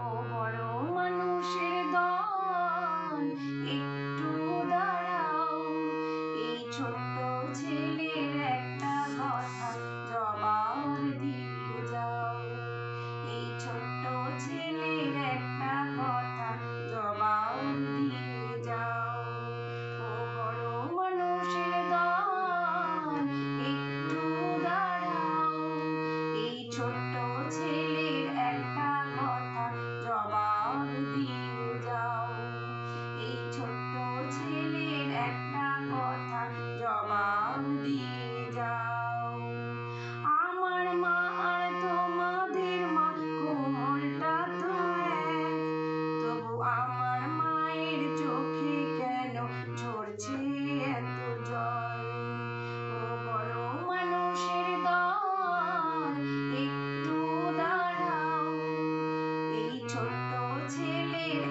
ও বড় মানুষের দল, একটু দাঁড়াও। এই ছোট্ট ছেলের একটা কথা জবাব দিয়ে যাও। এই ছোট্ট ছেলের একটা কথা জবাব দিয়ে যাও। ও বড় মানুষের দল, একটু দাঁড়াও। এই ছোট্ট ছেলের একটা কথা জবাব দিয়ে যাও। এই ছোট্ট ছেলের একটা কথা জবাব দিয়ে যাও। আমার মা আর তোমাদের মা কোমলটা তো এক, তবু আমার মায়ের চোখে কেন ঝরছে এত জল? ও বড় মানুষের দল, একটু দাঁড়াও। এই ছোট্ট ছেলের